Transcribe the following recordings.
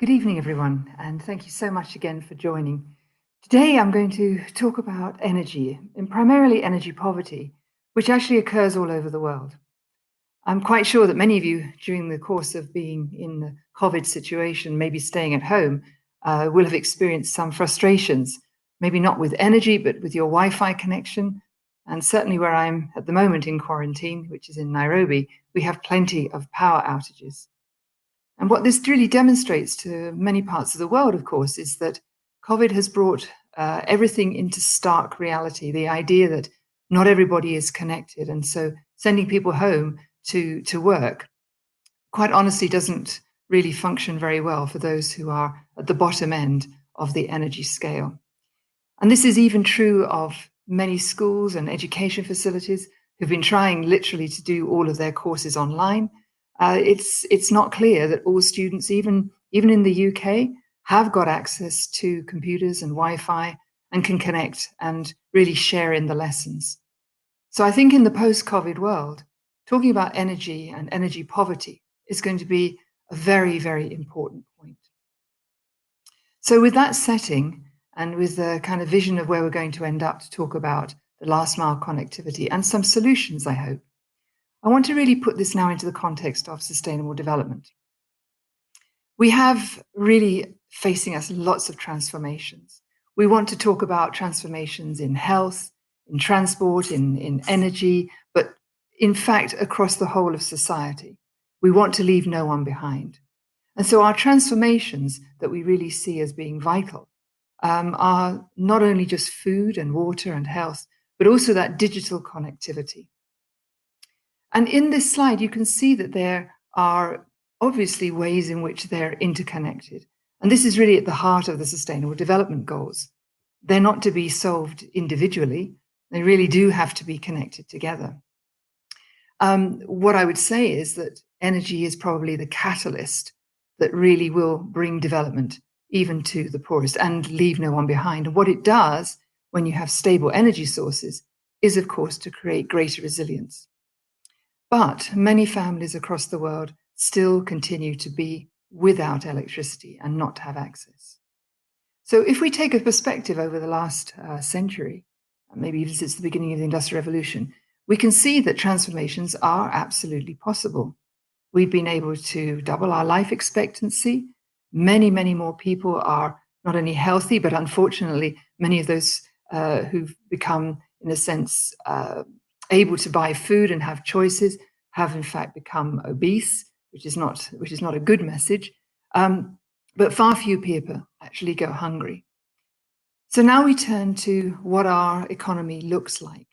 Good evening, everyone, and thank you so much again for joining. Today, I'm going to talk about energy, and primarily energy poverty, which actually occurs all over the world. I'm quite sure that many of you, during the course of being in the COVID situation, maybe staying at home, will have experienced some frustrations, maybe not with energy, but with your Wi-Fi connection. And certainly where I'm at the moment in quarantine, which is in Nairobi, we have plenty of power outages. And what this really demonstrates to many parts of the world, of course, is that COVID has brought everything into stark reality. The idea that not everybody is connected. And so sending people home to work, quite honestly, doesn't really function very well for those who are at the bottom end of the energy scale. And this is even true of many schools and education facilities who've been trying literally to do all of their courses online. It's not clear that all students, even in the UK, have got access to computers and Wi-Fi and can connect and really share in the lessons. So I think in the post-COVID world, talking about energy and energy poverty is going to be a very, very important point. So with that setting and with the kind of vision of where we're going to end up to talk about the last mile connectivity and some solutions, I hope, I want to really put this now into the context of sustainable development. We have really facing us lots of transformations. We want to talk about transformations in health, in transport, in energy, but in fact, across the whole of society. We want to leave no one behind. And so our transformations that we really see as being vital are not only just food and water and health, but also that digital connectivity. And in this slide, you can see that there are obviously ways in which they're interconnected. And this is really at the heart of the Sustainable Development Goals. They're not to be solved individually. They really do have to be connected together. What I would say is that energy is probably the catalyst that really will bring development even to the poorest and leave no one behind. And what it does when you have stable energy sources is, of course, to create greater resilience. But many families across the world still continue to be without electricity and not have access. So if we take a perspective over the last century, maybe even since the beginning of the Industrial Revolution, we can see that transformations are absolutely possible. We've been able to double our life expectancy. Many, many more people are not only healthy, but unfortunately, many of those who've become, in a sense, able to buy food and have choices have in fact become obese, which is not a good message. But far fewer people actually go hungry. So now we turn to what our economy looks like.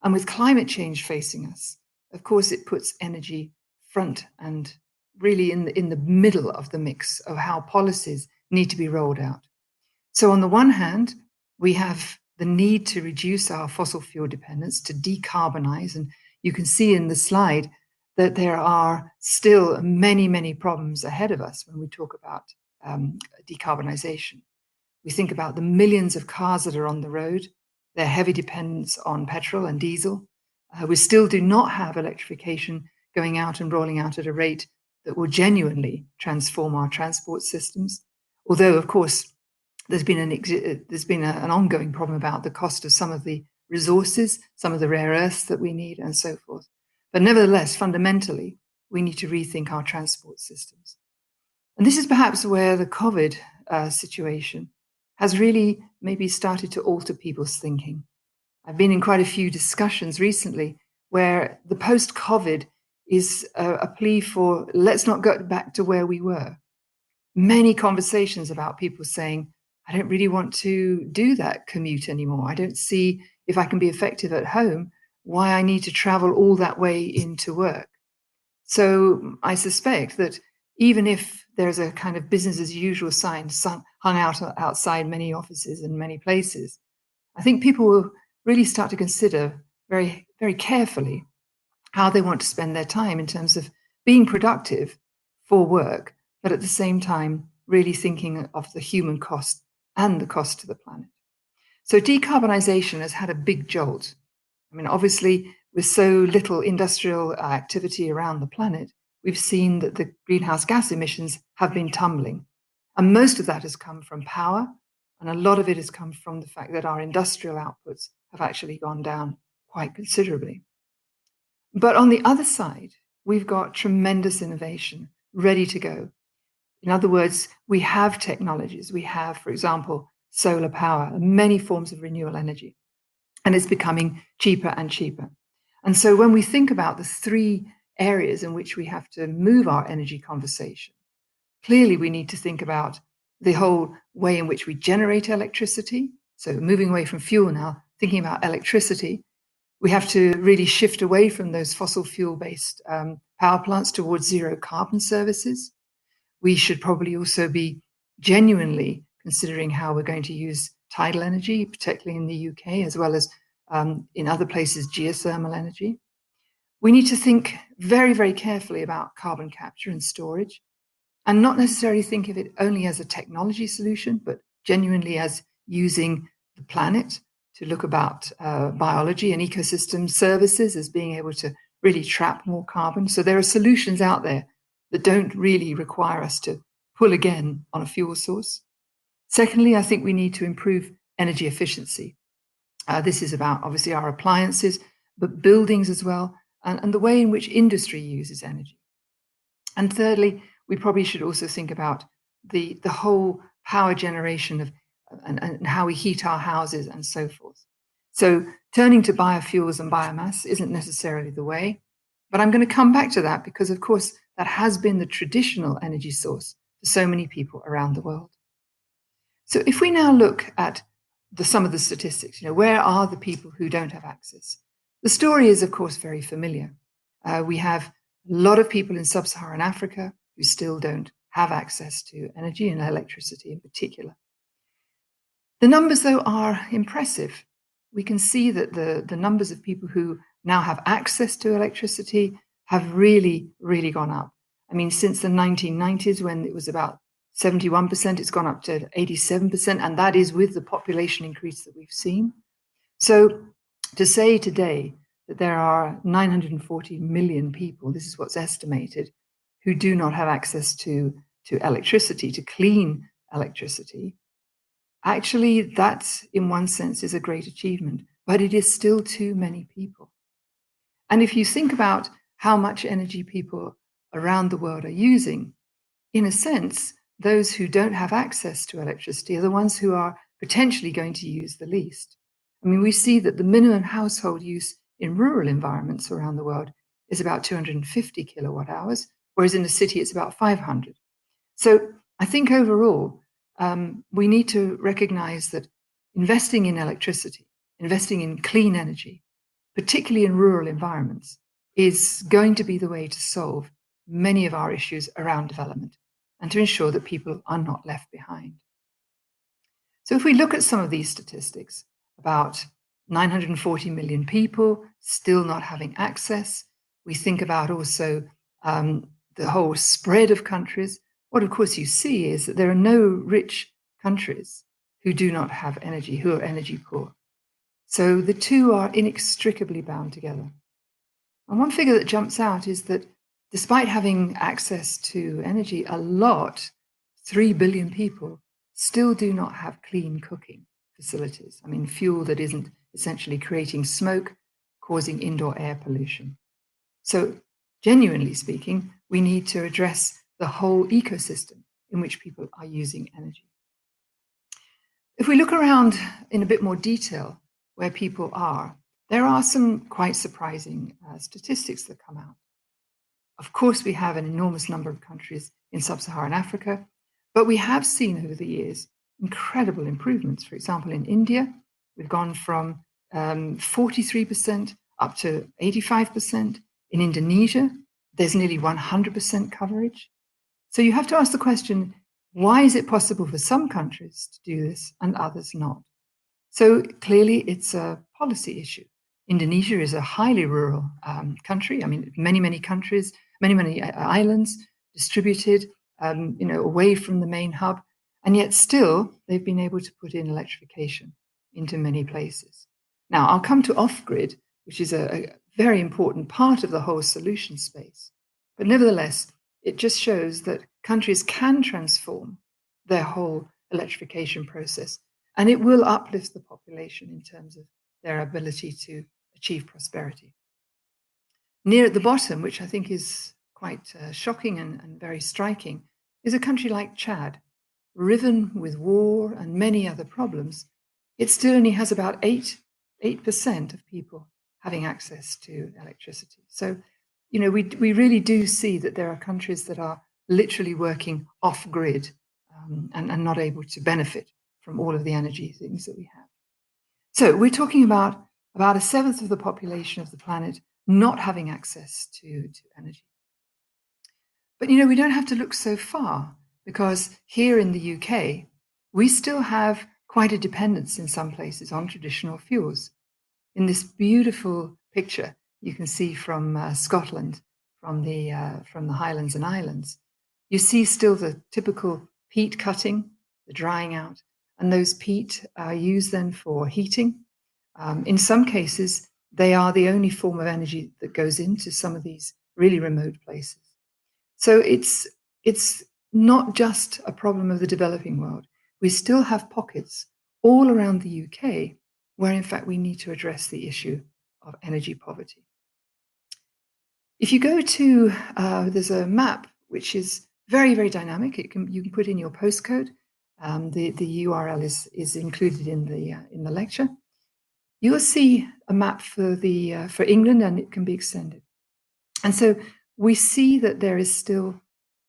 And with climate change facing us, of course, it puts energy front and really in the middle of the mix of how policies need to be rolled out. So on the one hand, we have the need to reduce our fossil fuel dependence, to decarbonize. And you can see in the slide that there are still many, many problems ahead of us when we talk about decarbonization. We think about the millions of cars that are on the road, their heavy dependence on petrol and diesel. We still do not have electrification going out and rolling out at a rate that will genuinely transform our transport systems. Although, of course, there's been an ongoing problem about the cost of some of the resources, some of the rare earths that we need, and so forth. But nevertheless, fundamentally, we need to rethink our transport systems. And this is perhaps where the COVID situation has really maybe started to alter people's thinking. I've been in quite a few discussions recently where the post-COVID is a plea for let's not go back to where we were. Many conversations about people saying, I don't really want to do that commute anymore. I don't see if I can be effective at home, why I need to travel all that way into work. So I suspect that even if there's a kind of business as usual sign hung out outside many offices and many places, I think people will really start to consider very, very carefully how they want to spend their time in terms of being productive for work, but at the same time, really thinking of the human cost and the cost to the planet. So decarbonization has had a big jolt. I mean, obviously, with so little industrial activity around the planet, we've seen that the greenhouse gas emissions have been tumbling. And most of that has come from power, and a lot of it has come from the fact that our industrial outputs have actually gone down quite considerably. But on the other side, we've got tremendous innovation ready to go. In other words, we have technologies. We have, for example, solar power and many forms of renewable energy, and it's becoming cheaper and cheaper. And so when we think about the three areas in which we have to move our energy conversation, clearly we need to think about the whole way in which we generate electricity. So moving away from fuel now, thinking about electricity, we have to really shift away from those fossil fuel-based power plants towards zero carbon services. We should probably also be genuinely considering how we're going to use tidal energy, particularly in the UK, as well as in other places, geothermal energy. We need to think very, very carefully about carbon capture and storage, and not necessarily think of it only as a technology solution, but genuinely as using the planet to look about biology and ecosystem services as being able to really trap more carbon. So there are solutions out there that don't really require us to pull again on a fuel source. Secondly, I think we need to improve energy efficiency. This is about obviously our appliances, but buildings as well, and the way in which industry uses energy. And thirdly, we probably should also think about the whole power generation of and how we heat our houses and so forth. So turning to biofuels and biomass isn't necessarily the way, but I'm going to come back to that because, of course, that has been the traditional energy source for so many people around the world. So if we now look at some of the statistics, where are the people who don't have access? The story is, of course, very familiar. We have a lot of people in sub-Saharan Africa who still don't have access to energy and electricity in particular. The numbers, though, are impressive. We can see that the numbers of people who now have access to electricity have really, really gone up. I mean, since the 1990s, when it was about 71%, it's gone up to 87%, and that is with the population increase that we've seen. So to say today that there are 940 million people, this is what's estimated, who do not have access to electricity, to clean electricity, actually, that, in one sense, is a great achievement, but it is still too many people. And if you think about how much energy people around the world are using, in a sense, those who don't have access to electricity are the ones who are potentially going to use the least. I mean, we see that the minimum household use in rural environments around the world is about 250 kilowatt hours, whereas in the city it's about 500. So I think overall, we need to recognize that investing in electricity, investing in clean energy, particularly in rural environments, is going to be the way to solve many of our issues around development and to ensure that people are not left behind. So if we look at some of these statistics, about 940 million people still not having access, we think about also the whole spread of countries. What, of course, you see is that there are no rich countries who do not have energy, who are energy poor. So the two are inextricably bound together. And one figure that jumps out is that despite having access to energy a lot, 3 billion people still do not have clean cooking facilities. I mean, fuel that isn't essentially creating smoke, causing indoor air pollution. So genuinely speaking, we need to address the whole ecosystem in which people are using energy. If we look around in a bit more detail where people are, there are some quite surprising statistics that come out. Of course, we have an enormous number of countries in sub-Saharan Africa, but we have seen over the years incredible improvements. For example, in India, we've gone from 43% up to 85%. In Indonesia, there's nearly 100% coverage. So you have to ask the question, why is it possible for some countries to do this and others not? So clearly, it's a policy issue. Indonesia is a highly rural country. I mean, many countries, many islands distributed, away from the main hub. And yet still, they've been able to put in electrification into many places. Now, I'll come to off-grid, which is a very important part of the whole solution space. But nevertheless, it just shows that countries can transform their whole electrification process. And it will uplift the population in terms of their ability to achieve prosperity. Near at the bottom, which I think is quite shocking and very striking, is a country like Chad, riven with war and many other problems. It still only has about 8% of people having access to electricity. So, we really do see that there are countries that are literally working off grid and not able to benefit from all of the energy things that we have. So we're talking about a seventh of the population of the planet not having access to energy. But, we don't have to look so far, because here in the UK, we still have quite a dependence in some places on traditional fuels. In this beautiful picture you can see from Scotland, from the Highlands and Islands, you see still the typical peat cutting, the drying out, and those peat are used then for heating. In some cases, they are the only form of energy that goes into some of these really remote places. So it's not just a problem of the developing world. We still have pockets all around the UK where, in fact, we need to address the issue of energy poverty. If you go to, there's a map which is very, very dynamic. You can put in your postcode. The URL is included in the lecture. You will see a map for England, and it can be extended. And so we see that there is still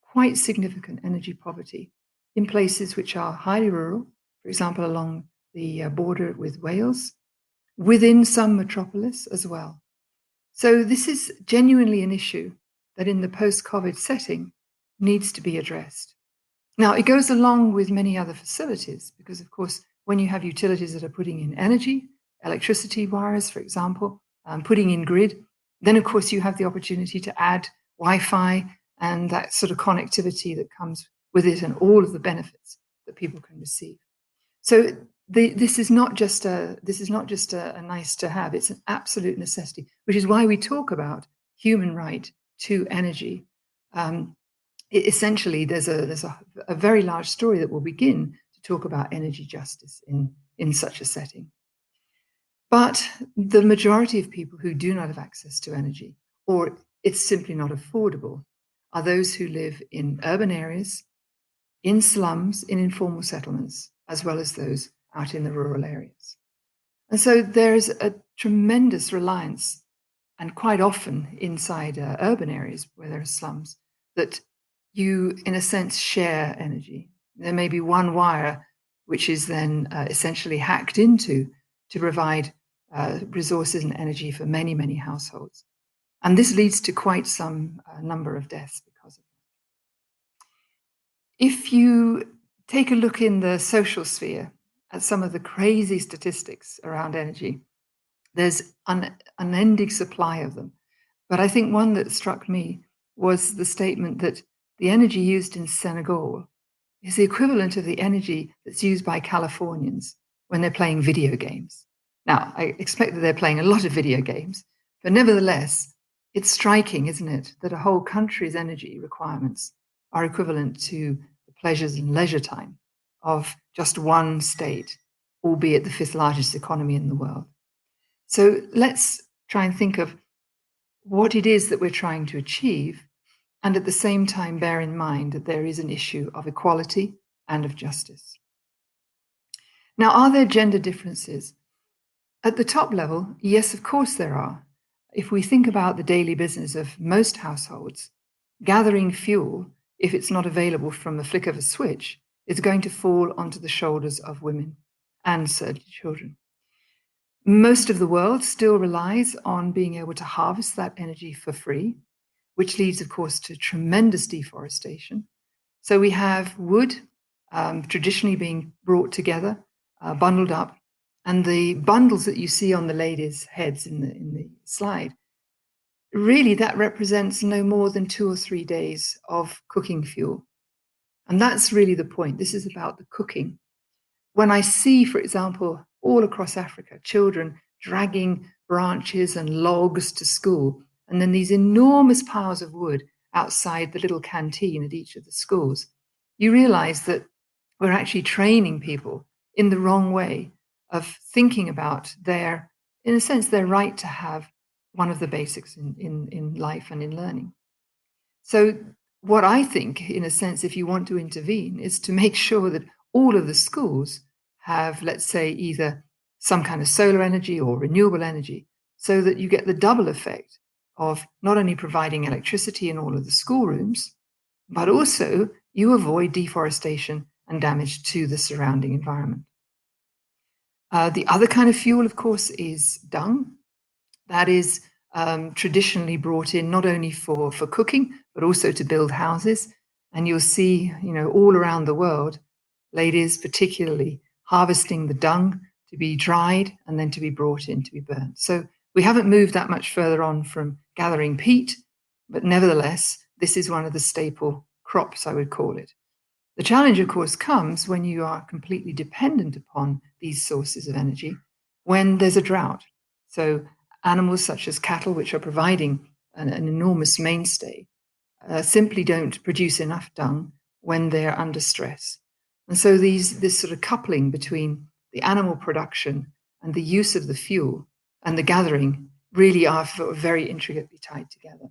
quite significant energy poverty in places which are highly rural, for example, along the border with Wales, within some metropolis as well. So this is genuinely an issue that in the post-COVID setting needs to be addressed. Now, it goes along with many other facilities because, of course, when you have utilities that are putting in energy, electricity wires, for example, putting in grid, then, of course, you have the opportunity to add Wi-Fi and that sort of connectivity that comes with it and all of the benefits that people can receive. So this is not just a nice to have, it's an absolute necessity, which is why we talk about human right to energy. Essentially, there's a very large story that will begin to talk about energy justice in such a setting. But the majority of people who do not have access to energy, or it's simply not affordable, are those who live in urban areas, in slums, in informal settlements, as well as those out in the rural areas. And so there's a tremendous reliance, and quite often inside urban areas where there are slums, that you, in a sense, share energy. There may be one wire which is then essentially hacked into to provide resources and energy for many, many households. And this leads to quite some number of deaths because of that. If you take a look in the social sphere at some of the crazy statistics around energy, there's an unending supply of them. But I think one that struck me was the statement that the energy used in Senegal is the equivalent of the energy that's used by Californians when they're playing video games. Now, I expect that they're playing a lot of video games, but nevertheless, it's striking, isn't it, that a whole country's energy requirements are equivalent to the pleasures and leisure time of just one state, albeit the fifth largest economy in the world. So let's try and think of what it is that we're trying to achieve, and at the same time bear in mind that there is an issue of equality and of justice. Now, are there gender differences? At the top level, yes, of course there are. If we think about the daily business of most households, gathering fuel, if it's not available from the flick of a switch, is going to fall onto the shoulders of women and certainly children. Most of the world still relies on being able to harvest that energy for free, which leads, of course, to tremendous deforestation. So we have wood traditionally being brought together, bundled up, and the bundles that you see on the ladies' heads in the slide, really that represents no more than 2 or 3 days of cooking fuel. And that's really the point. This is about the cooking. When I see, for example, all across Africa, children dragging branches and logs to school, and then these enormous piles of wood outside the little canteen at each of the schools, you realize that we're actually training people in the wrong way of thinking about in a sense, their right to have one of the basics in life and in learning. So what I think, in a sense, if you want to intervene, is to make sure that all of the schools have, let's say, either some kind of solar energy or renewable energy, so that you get the double effect of not only providing electricity in all of the schoolrooms, but also you avoid deforestation and damage to the surrounding environment. The other kind of fuel, of course, is dung. That is traditionally brought in not only for cooking, but also to build houses. And you'll see, all around the world, ladies particularly harvesting the dung to be dried and then to be brought in to be burnt. So we haven't moved that much further on from gathering peat, but nevertheless, this is one of the staple crops, I would call it. The challenge, of course, comes when you are completely dependent upon these sources of energy, when there's a drought. So animals such as cattle, which are providing an enormous mainstay, simply don't produce enough dung when they're under stress. And so this sort of coupling between the animal production and the use of the fuel and the gathering really are very intricately tied together.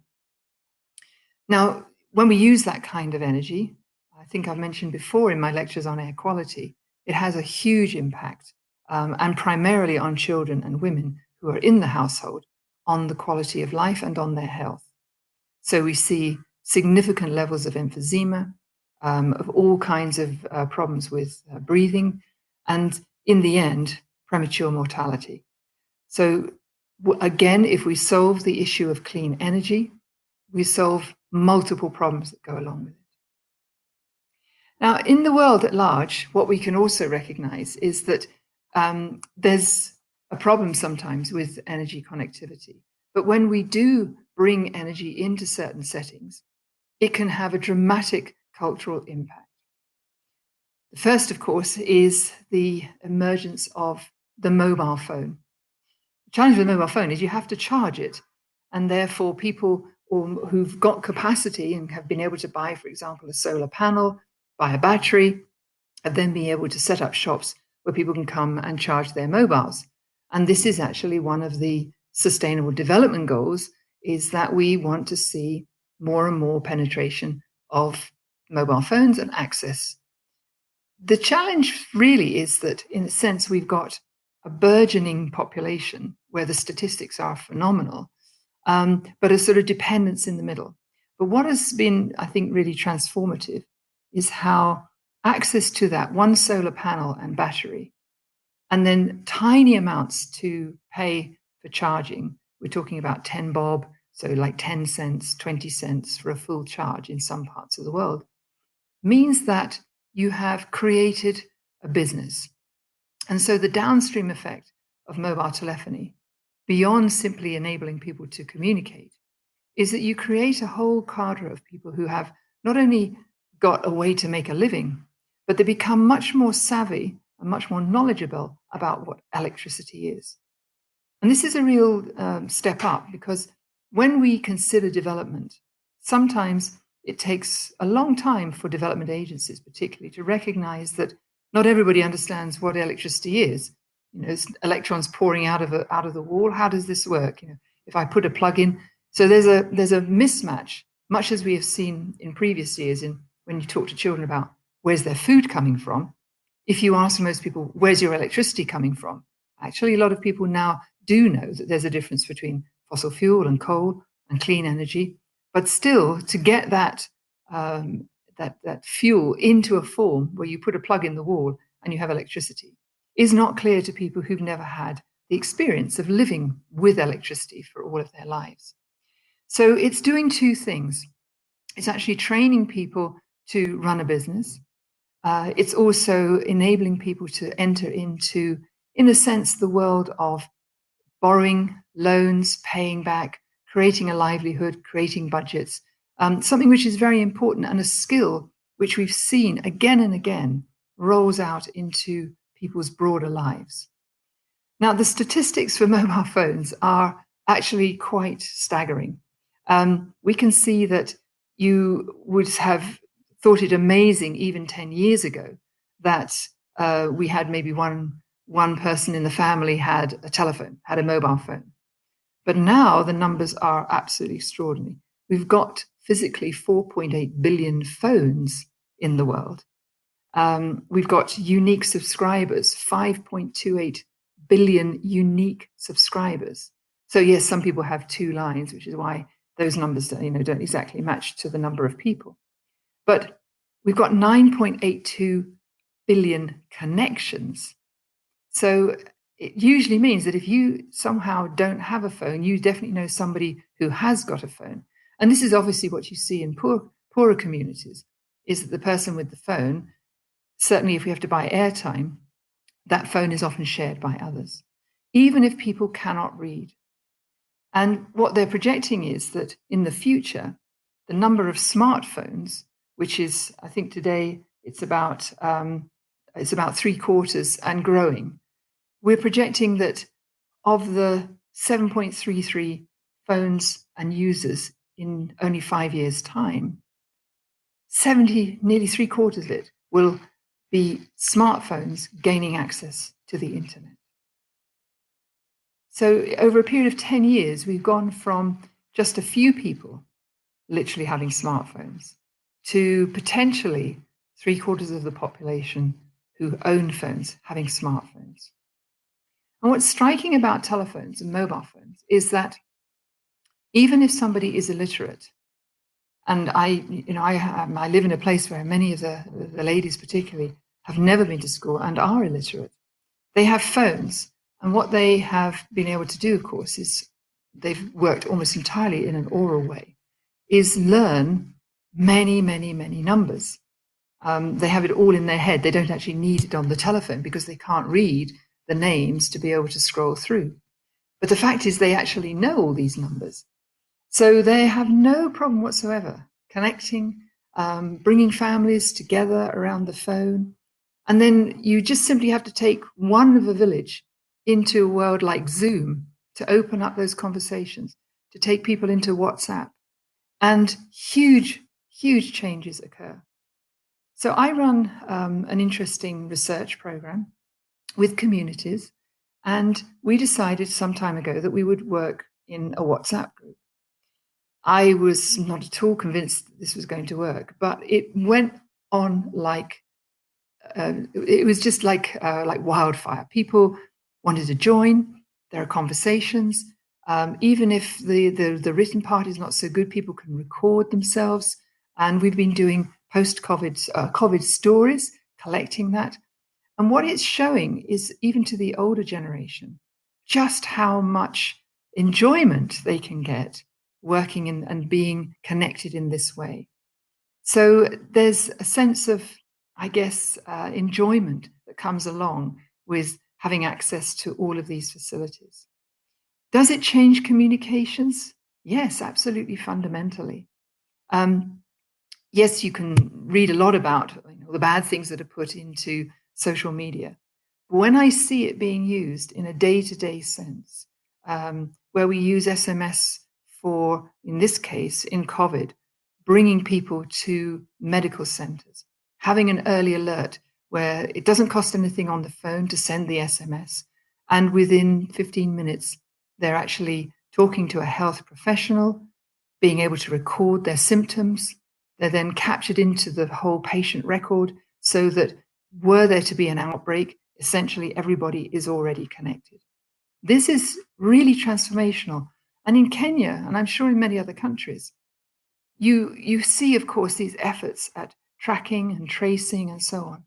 Now, when we use that kind of energy, I think I've mentioned before in my lectures on air quality, it has a huge impact, and primarily on children and women who are in the household, on the quality of life and on their health. So we see significant levels of emphysema, of all kinds of problems with breathing, and in the end, premature mortality. So again, if we solve the issue of clean energy, we solve multiple problems that go along with it. Now, in the world at large, what we can also recognize is that there's a problem sometimes with energy connectivity. But when we do bring energy into certain settings, it can have a dramatic cultural impact. The first, of course, is the emergence of the mobile phone. The challenge with the mobile phone is you have to charge it. And therefore, people who've got capacity and have been able to buy, for example, a solar panel, buy a battery, and then be able to set up shops where people can come and charge their mobiles. And this is actually one of the Sustainable Development Goals, is that we want to see more and more penetration of mobile phones and access. The challenge really is that, in a sense, we've got a burgeoning population where the statistics are phenomenal, but a sort of dependence in the middle. But what has been, I think, really transformative is how access to that one solar panel and battery, and then tiny amounts to pay for charging. We're talking about 10 bob, so like 10 cents, 20 cents for a full charge in some parts of the world, means that you have created a business. And so the downstream effect of mobile telephony, beyond simply enabling people to communicate, is that you create a whole cadre of people who have not only got a way to make a living, but they become much more savvy and much more knowledgeable about what electricity is. And this is a real step up, because when we consider development, sometimes it takes a long time for development agencies particularly to recognize that not everybody understands what electricity is. It's electrons pouring out of the wall. How does this work? If I put a plug in. So there's a mismatch, much as we have seen in previous years when you talk to children about where's their food coming from. If you ask most people, where's your electricity coming from? Actually, a lot of people now do know that there's a difference between fossil fuel and coal and clean energy. But still, to get that fuel into a form where you put a plug in the wall and you have electricity is not clear to people who've never had the experience of living with electricity for all of their lives. So it's doing two things. It's actually training people to run a business. It's also enabling people to enter into, in a sense, the world of borrowing, loans, paying back, creating a livelihood, creating budgets, something which is very important and a skill which we've seen again and again rolls out into people's broader lives. Now, the statistics for mobile phones are actually quite staggering. We can see that you would have thought it amazing even 10 years ago that we had maybe one person in the family had a telephone, had a mobile phone. But now the numbers are absolutely extraordinary. We've got physically 4.8 billion phones in the world. We've got unique subscribers, 5.28 billion unique subscribers. So yes, some people have 2 lines, which is why those numbers don't exactly match to the number of people. But we've got 9.82 billion connections. So it usually means that if you somehow don't have a phone, you definitely know somebody who has got a phone. And this is obviously what you see in poorer communities, is that the person with the phone, certainly if we have to buy airtime, that phone is often shared by others, even if people cannot read. And what they're projecting is that in the future, the number of smartphones, which is, I think today it's about 3/4 and growing. We're projecting that of the 7.33 phones and users in only 5 years' time, nearly 3/4 of it will be smartphones gaining access to the internet. So over a period of 10 years, we've gone from just a few people literally having smartphones to potentially 3/4 of the population who own phones having smartphones. And what's striking about telephones and mobile phones is that even if somebody is illiterate, and I live in a place where many of the ladies particularly have never been to school and are illiterate, they have phones. And what they have been able to do, of course, is they've worked almost entirely in an oral way, is learn many, many, many numbers. They have it all in their head. They don't actually need it on the telephone because they can't read the names to be able to scroll through. But the fact is they actually know all these numbers. So they have no problem whatsoever connecting, bringing families together around the phone. And then you just simply have to take one of a village into a world like Zoom to open up those conversations, to take people into WhatsApp, and huge, huge changes occur. So I run an interesting research program with communities, and we decided some time ago that we would work in a WhatsApp group. I was not at all convinced that this was going to work, but it went on like it was just like wildfire. People wanted to join. There are conversations. Even if the written part is not so good, people can record themselves. And we've been doing post-COVID COVID stories, collecting that. And what it's showing is, even to the older generation, just how much enjoyment they can get working and being connected in this way. So there's a sense of, I guess, enjoyment that comes along with having access to all of these facilities. Does it change communications? Yes, absolutely, fundamentally. Yes, you can read a lot about the bad things that are put into social media. But when I see it being used in a day-to-day sense, where we use SMS for, in this case, in COVID, bringing people to medical centers, having an early alert where it doesn't cost anything on the phone to send the SMS, and within 15 minutes, they're actually talking to a health professional, being able to record their symptoms. They're then captured into the whole patient record so that were there to be an outbreak, essentially everybody is already connected. This is really transformational. And in Kenya, and I'm sure in many other countries, you see, of course, these efforts at tracking and tracing and so on.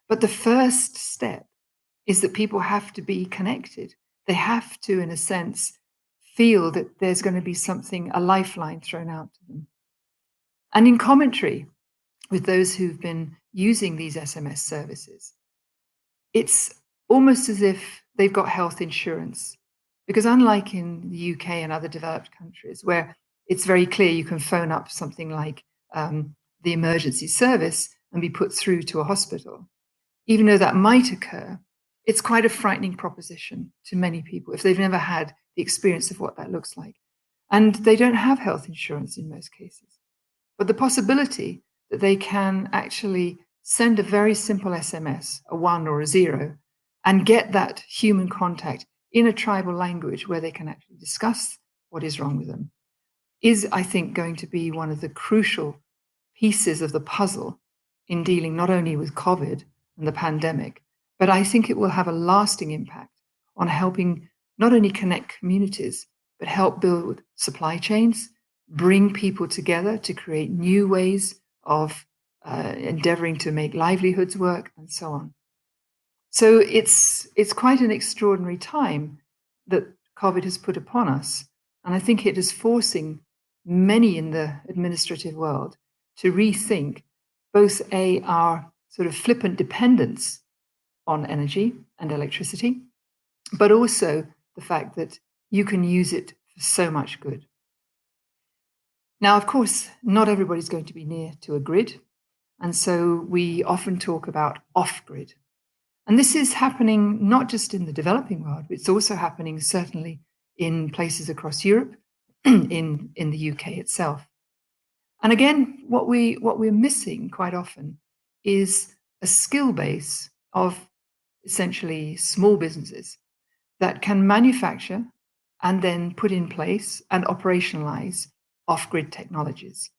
But the first step is that people have to be connected. They have to, in a sense, feel that there's going to be something, a lifeline thrown out to them. And in commentary with those who've been using these SMS services, it's almost as if they've got health insurance. Because unlike in the UK and other developed countries, where it's very clear you can phone up something like the emergency service and be put through to a hospital, even though that might occur, it's quite a frightening proposition to many people if they've never had the experience of what that looks like. And they don't have health insurance in most cases. But the possibility that they can actually send a very simple SMS, a 1 or a 0, and get that human contact in a tribal language where they can actually discuss what is wrong with them, is, I think, going to be one of the crucial pieces of the puzzle in dealing not only with COVID and the pandemic, but I think it will have a lasting impact on helping not only connect communities, but help build supply chains, bring people together to create new ways of endeavoring to make livelihoods work, and so on. So it's quite an extraordinary time that COVID has put upon us. And I think it is forcing many in the administrative world to rethink both our sort of flippant dependence on energy and electricity, but also the fact that you can use it for so much good. Now, of course, not everybody's going to be near to a grid. And so we often talk about off-grid. And this is happening not just in the developing world, but it's also happening certainly in places across Europe, in the UK itself. And again, what we're missing quite often is a skill base of essentially small businesses that can manufacture and then put in place and operationalize off-grid technologies.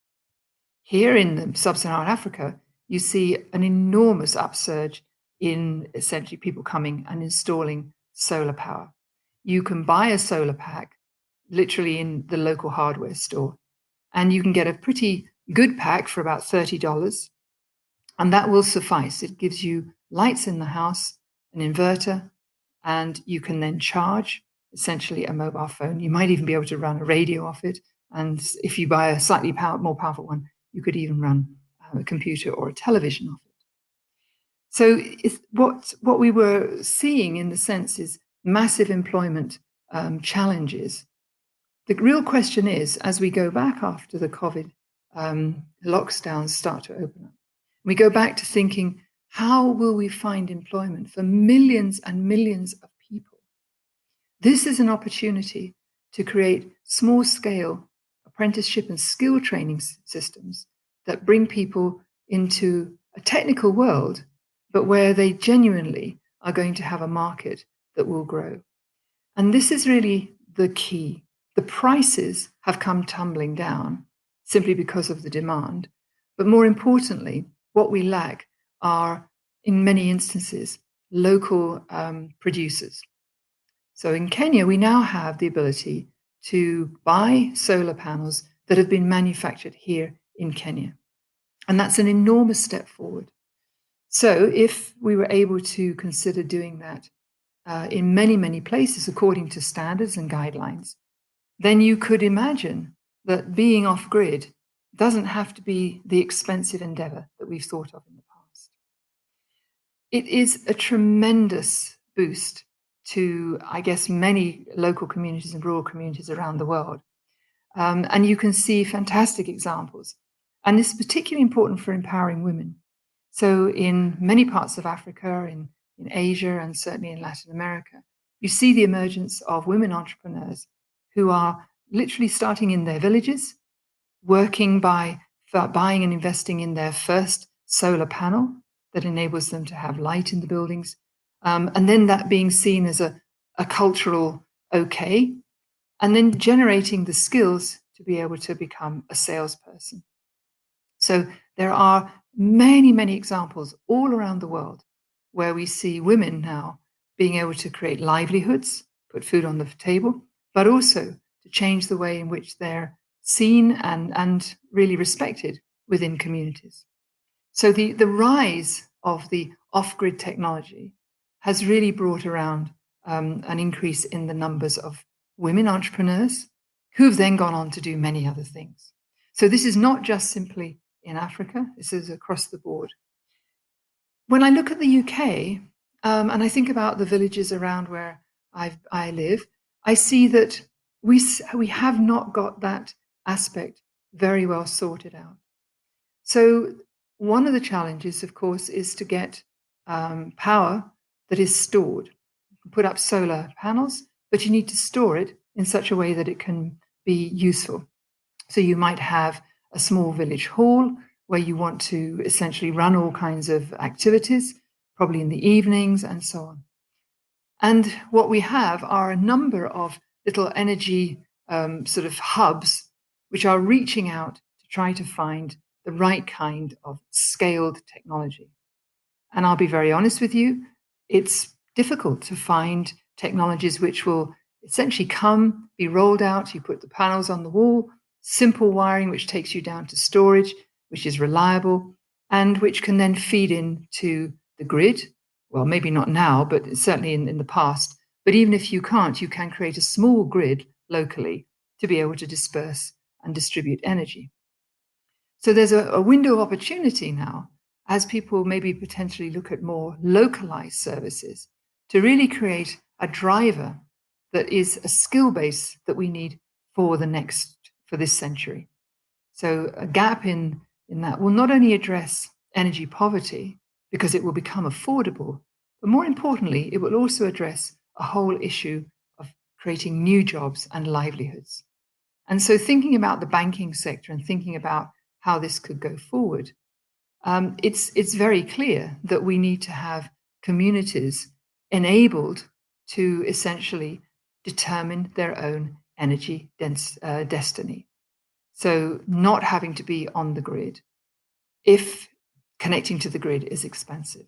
Here in sub-Saharan Africa, you see an enormous upsurge in essentially people coming and installing solar power. You can buy a solar pack literally in the local hardware store, and you can get a pretty good pack for about $30, and that will suffice. It gives you lights in the house, an inverter, and you can then charge essentially a mobile phone. You might even be able to run a radio off it, and if you buy a slightly more powerful one, you could even run a computer or a television off it. So what we were seeing in the sense is massive employment challenges. The real question is, as we go back after the COVID lockdowns start to open up, we go back to thinking, how will we find employment for millions and millions of people? This is an opportunity to create small-scale apprenticeship and skill training systems that bring people into a technical world, but where they genuinely are going to have a market that will grow. And this is really the key. The prices have come tumbling down simply because of the demand. But more importantly, what we lack are, in many instances, local producers. So in Kenya, we now have the ability to buy solar panels that have been manufactured here in Kenya. And that's an enormous step forward. So if we were able to consider doing that in many, many places according to standards and guidelines, then you could imagine that being off-grid doesn't have to be the expensive endeavor that we've thought of in the past. It is a tremendous boost to, I guess, many local communities and rural communities around the world. And you can see fantastic examples. And this is particularly important for empowering women. So in many parts of Africa, in Asia, and certainly in Latin America, you see the emergence of women entrepreneurs who are literally starting in their villages, working by buying and investing in their first solar panel that enables them to have light in the buildings, and then that being seen as a cultural okay, and then generating the skills to be able to become a salesperson. So there are many, many examples all around the world where we see women now being able to create livelihoods, put food on the table, but also to change the way in which they're seen and really respected within communities. So the rise of the off-grid technology has really brought around an increase in the numbers of women entrepreneurs who've then gone on to do many other things. So this is not just simply in Africa, this is across the board. When I look at the UK, and I think about the villages around where I live, I see that we have not got that aspect very well sorted out. So one of the challenges, of course, is to get power that is stored. You can put up solar panels, but you need to store it in such a way that it can be useful. So you might have a small village hall where you want to essentially run all kinds of activities, probably in the evenings and so on. And what we have are a number of little energy sort of hubs which are reaching out to try to find the right kind of scaled technology. And I'll be very honest with you, it's difficult to find technologies which will essentially be rolled out. You put the panels on the wall, simple wiring, which takes you down to storage, which is reliable, and which can then feed into the grid. Well, maybe not now, but certainly in the past. But even if you can't, you can create a small grid locally to be able to disperse and distribute energy. So there's a window of opportunity now as people maybe potentially look at more localized services to really create a driver that is a skill base that we need for this century. So a gap in that will not only address energy poverty because it will become affordable, but more importantly, it will also address a whole issue of creating new jobs and livelihoods. And so thinking about the banking sector and thinking about how this could go forward, it's very clear that we need to have communities enabled to essentially determine their own energy destiny. So not having to be on the grid if connecting to the grid is expensive.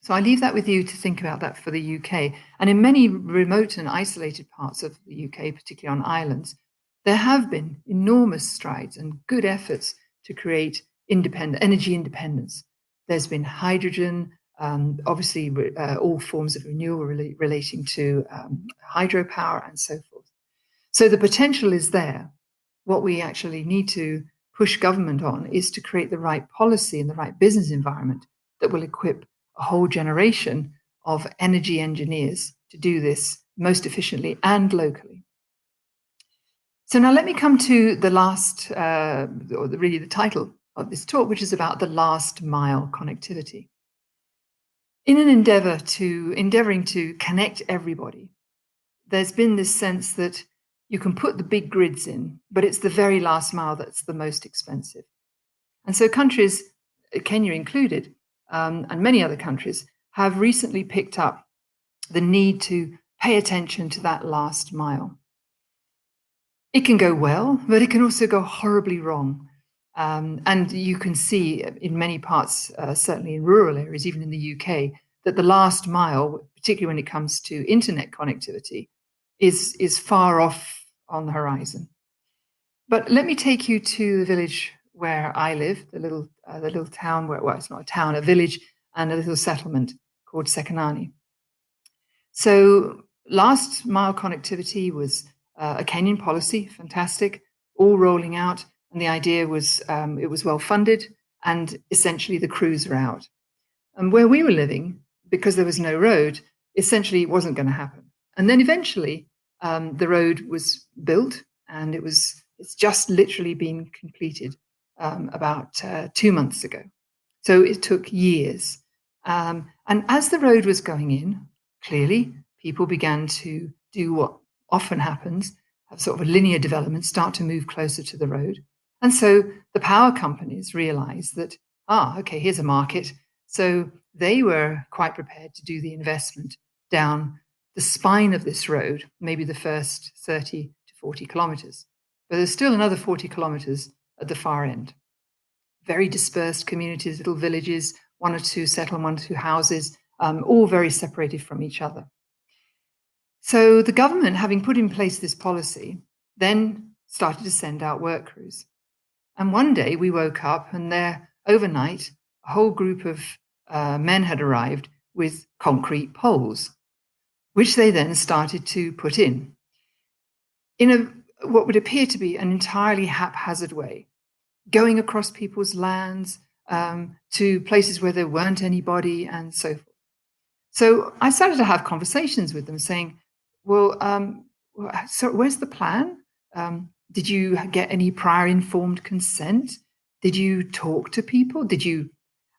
So I leave that with you to think about that for the UK. And in many remote and isolated parts of the UK, particularly on islands, there have been enormous strides and good efforts to create energy independence. There's been hydrogen, obviously all forms of renewable relating to hydropower and so forth. So the potential is there. What we actually need to push government on is to create the right policy and the right business environment that will equip a whole generation of energy engineers to do this most efficiently and locally. So now let me come to the last, really the title of this talk, which is about the last mile connectivity. In an endeavoring to connect everybody, there's been this sense that you can put the big grids in, but it's the very last mile that's the most expensive. And so countries, Kenya included, and many other countries, have recently picked up the need to pay attention to that last mile. It can go well, but it can also go horribly wrong. And you can see in many parts, certainly in rural areas, even in the UK, that the last mile, particularly when it comes to internet connectivity, is far off on the horizon. But let me take you to the village where I live, the little town where, well, it's not a town, a village and a little settlement called Sekanani. So last mile connectivity was a Kenyan policy, fantastic, all rolling out. And the idea was it was well funded and essentially the crews are out. And where we were living, because there was no road, essentially it wasn't going to happen. And then eventually the road was built and it's just literally been completed about 2 months ago. So it took years. And as the road was going in, clearly people began to do what often happens, have sort of a linear development, start to move closer to the road. And so the power companies realized that, okay, here's a market. So they were quite prepared to do the investment down the spine of this road, maybe the first 30 to 40 kilometers. But there's still another 40 kilometers at the far end. Very dispersed communities, little villages, 1 or 2 settlements, 1 or 2 houses, all very separated from each other. So the government, having put in place this policy, then started to send out work crews. And one day we woke up and there, overnight, a whole group of men had arrived with concrete poles, which they then started to put in what would appear to be an entirely haphazard way, going across people's lands to places where there weren't anybody and so forth. So I started to have conversations with them saying, well, so where's the plan? Did you get any prior informed consent? Did you talk to people?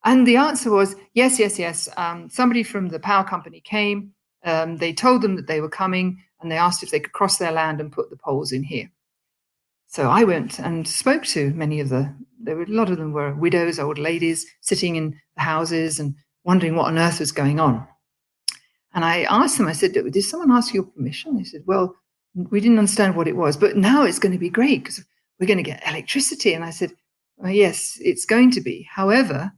And the answer was, yes. Somebody from the power company came. They told them that they were coming and they asked if they could cross their land and put the poles in here. So I went and spoke to many of a lot of them were widows, old ladies sitting in the houses and wondering what on earth was going on. And I asked them, I said, did someone ask your permission? They said, well, we didn't understand what it was, but now it's going to be great because we're going to get electricity. And I said, well, yes, it's going to be. However,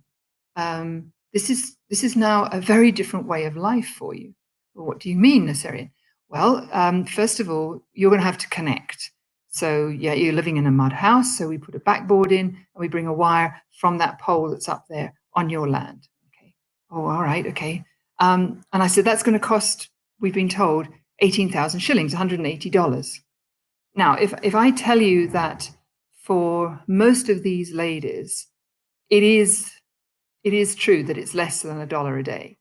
this is now a very different way of life for you. Well, what do you mean, Naserian? Well, first of all, you're going to have to connect. So yeah, you're living in a mud house. So we put a backboard in and we bring a wire from that pole that's up there on your land. Okay. Oh, all right. Okay. And I said, that's going to cost, we've been told, 18,000 shillings, $180. Now, if I tell you that for most of these ladies, it is true that it's less than $1 a day.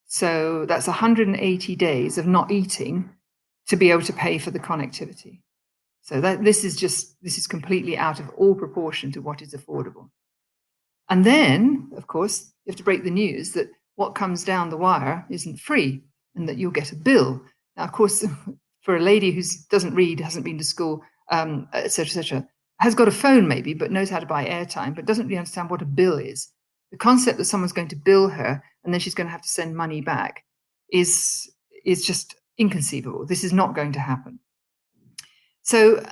So that's 180 days of not eating to be able to pay for the connectivity. So this is completely out of all proportion to what is affordable. And then, of course, you have to break the news that what comes down the wire isn't free and that you'll get a bill. Now, of course, for a lady who doesn't read, hasn't been to school, et cetera, has got a phone maybe, but knows how to buy airtime, but doesn't really understand what a bill is. The concept that someone's going to bill her and then she's going to have to send money back is just inconceivable. This is not going to happen. So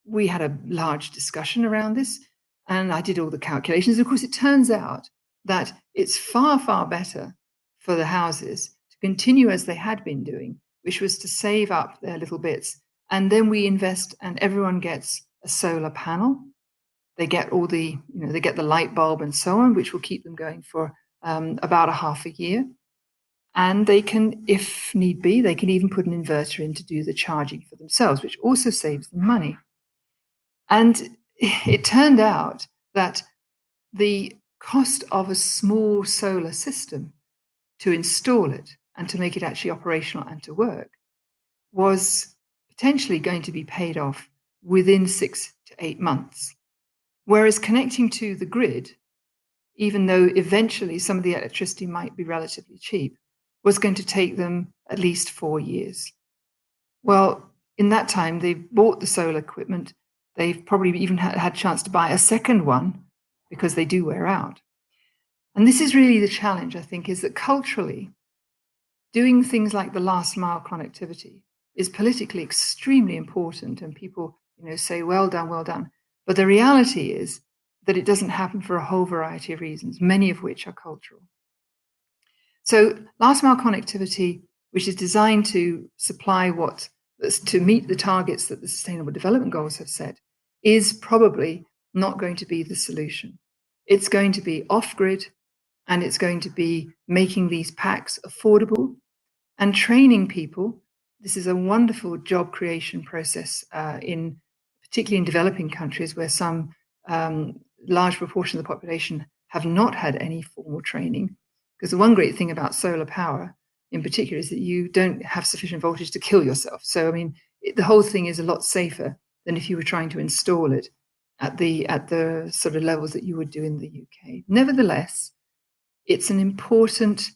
we had a large discussion around this, and I did all the calculations. Of course, it turns out that it's far, far better for the houses to continue as they had been doing, which was to save up their little bits. And then we invest and everyone gets a solar panel. They get all the, they get the light bulb and so on, which will keep them going for about a half a year. And they can, if need be, they can even put an inverter in to do the charging for themselves, which also saves them money. And it turned out that the cost of a small solar system to install it and to make it actually operational and to work was potentially going to be paid off within 6 to 8 months. Whereas connecting to the grid, even though eventually some of the electricity might be relatively cheap, was going to take them at least 4 years. Well, in that time, they've bought the solar equipment. They've probably even had a chance to buy a second one because they do wear out. And this is really the challenge, I think, is that culturally, doing things like the last mile connectivity is politically extremely important. And people, say, well done, well done. But the reality is that it doesn't happen for a whole variety of reasons, many of which are cultural. So last mile connectivity, which is designed to supply to meet the targets that the Sustainable Development Goals have set, is probably not going to be the solution. It's going to be off-grid, and it's going to be making these packs affordable and training people. This is a wonderful job creation process, particularly in developing countries where some large proportion of the population have not had any formal training. Because the one great thing about solar power in particular is that you don't have sufficient voltage to kill yourself. So, I mean, the whole thing is a lot safer than if you were trying to install it at the sort of levels that you would do in the UK. Nevertheless, it's an important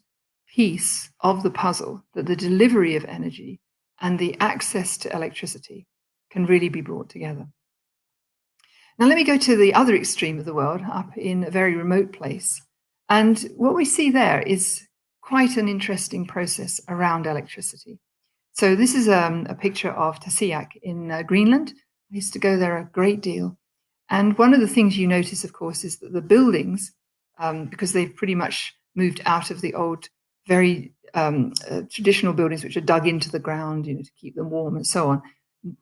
piece of the puzzle that the delivery of energy and the access to electricity can really be brought together. Now, let me go to the other extreme of the world, up in a very remote place. And what we see there is quite an interesting process around electricity. So this is a picture of Tasiak in Greenland. I used to go there a great deal. And one of the things you notice, of course, is that the buildings, because they've pretty much moved out of the old, very traditional buildings which are dug into the ground, to keep them warm and so on,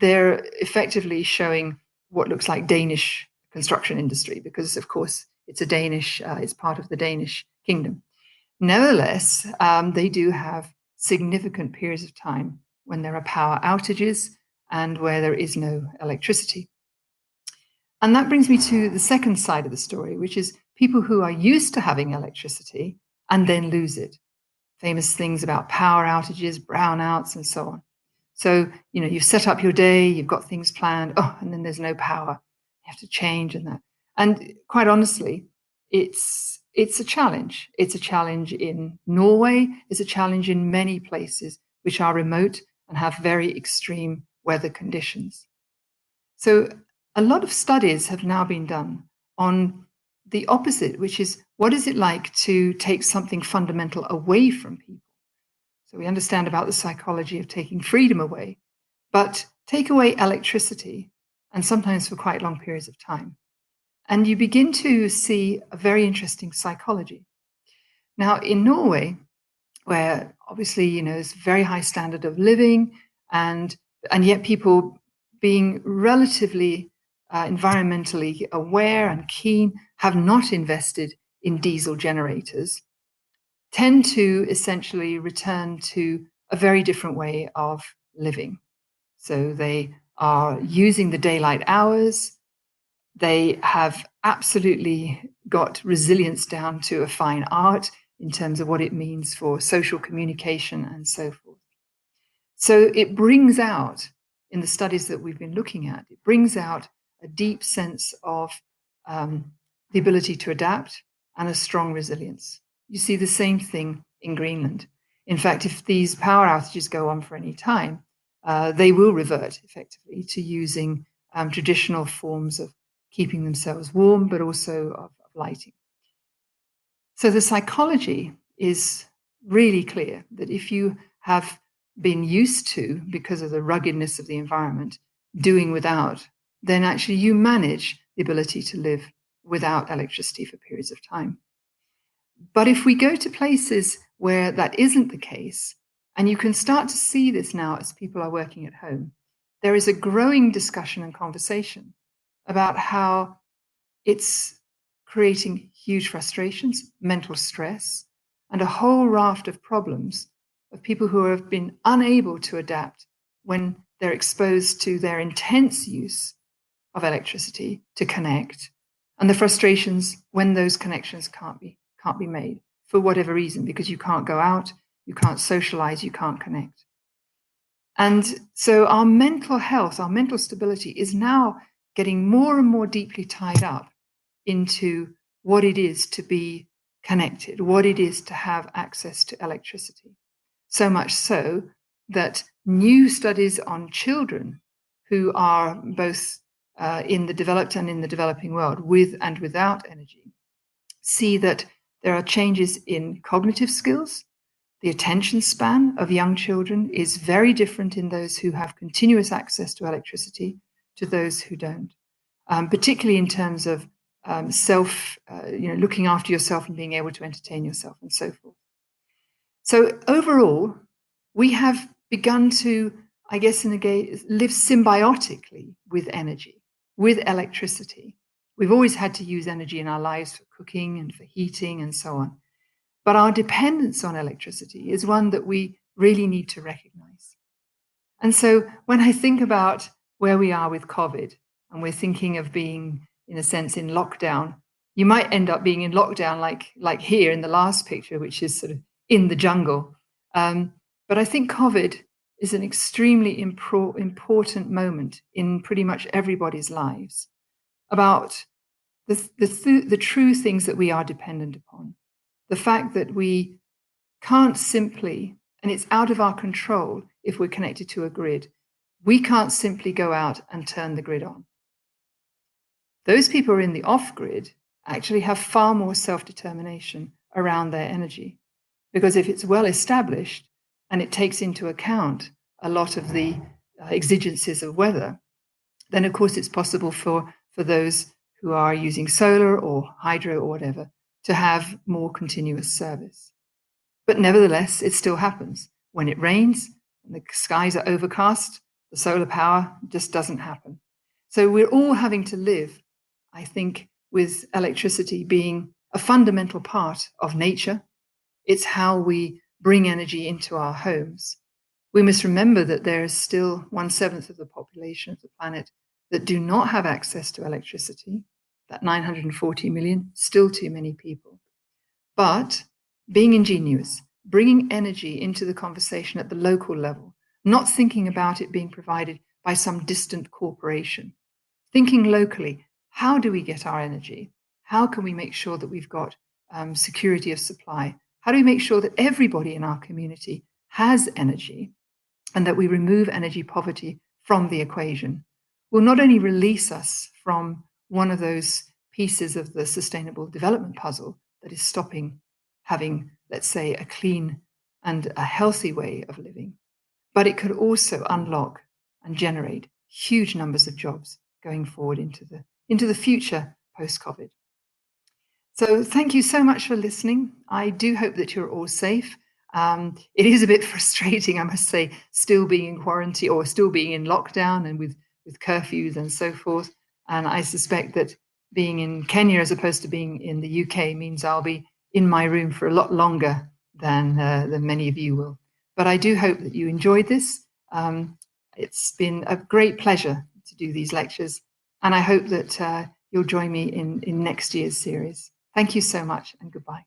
they're effectively showing what looks like Danish construction industry, because, of course, it's part of the Danish kingdom. Nevertheless, they do have significant periods of time when there are power outages and where there is no electricity. And that brings me to the second side of the story, which is people who are used to having electricity and then lose it. Famous things about power outages, brownouts, and so on. So, you've set up your day, you've got things planned, and then there's no power. You have to change and that. And quite honestly, it's a challenge. It's a challenge in Norway. It's a challenge in many places which are remote and have very extreme weather conditions. So a lot of studies have now been done on the opposite, which is what is it like to take something fundamental away from people? So we understand about the psychology of taking freedom away, but take away electricity, and sometimes for quite long periods of time. And you begin to see a very interesting psychology. Now, in Norway, where obviously, there's a very high standard of living, and yet people being relatively environmentally aware and keen have not invested in diesel generators, tend to essentially return to a very different way of living. So they are using the daylight hours. They have absolutely got resilience down to a fine art in terms of what it means for social communication and so forth. So it brings out, in the studies that we've been looking at, it brings out a deep sense of the ability to adapt and a strong resilience. You see the same thing in Greenland. In fact, if these power outages go on for any time, they will revert effectively to using traditional forms of keeping themselves warm, but also of lighting. So the psychology is really clear that if you have been used to, because of the ruggedness of the environment, doing without, then actually you manage the ability to live without electricity for periods of time. But if we go to places where that isn't the case, and you can start to see this now as people are working at home, there is a growing discussion and conversation about how it's creating huge frustrations, mental stress, and a whole raft of problems of people who have been unable to adapt when they're exposed to their intense use of electricity to connect, and the frustrations when those connections can't be made for whatever reason, because you can't go out, you can't socialize, you can't connect. And so our mental health, our mental stability is now getting more and more deeply tied up into what it is to be connected, what it is to have access to electricity. So much so that new studies on children who are both in the developed and in the developing world, with and without energy, see that there are changes in cognitive skills. The attention span of young children is very different in those who have continuous access to electricity to those who don't, particularly in terms of looking after yourself and being able to entertain yourself and so forth. So overall, we have begun to, I guess, live symbiotically with energy, with electricity. We've always had to use energy in our lives for cooking and for heating and so on. But our dependence on electricity is one that we really need to recognize. And so when I think about where we are with COVID, and we're thinking of being, in a sense, in lockdown, you might end up being in lockdown like here in the last picture, which is sort of in the jungle. But I think COVID is an extremely important moment in pretty much everybody's lives about the true things that we are dependent upon. The fact that we can't simply, and it's out of our control if we're connected to a grid, we can't simply go out and turn the grid on. Those people who are in the off-grid actually have far more self-determination around their energy, because if it's well established and it takes into account a lot of the exigencies of weather, then of course it's possible for those who are using solar or hydro or whatever to have more continuous service. But nevertheless, it still happens. When it rains and the skies are overcast, the solar power just doesn't happen. So we're all having to live, I think, with electricity being a fundamental part of nature. It's how we bring energy into our homes. We must remember that there is still 1/7 of the population of the planet that do not have access to electricity. That 940 million, still too many people. But being ingenious, bringing energy into the conversation at the local level, not thinking about it being provided by some distant corporation, thinking locally, how do we get our energy? How can we make sure that we've got security of supply? How do we make sure that everybody in our community has energy and that we remove energy poverty from the equation? will not only release us from one of those pieces of the sustainable development puzzle that is stopping having, let's say, a clean and a healthy way of living, but it could also unlock and generate huge numbers of jobs going forward into the future post-COVID. So thank you so much for listening. I do hope that you're all safe. It is a bit frustrating, I must say, still being in quarantine or still being in lockdown and with curfews and so forth. And I suspect that being in Kenya as opposed to being in the UK means I'll be in my room for a lot longer than many of you will. But I do hope that you enjoyed this. It's been a great pleasure to do these lectures, and I hope that you'll join me in next year's series. Thank you so much, and goodbye.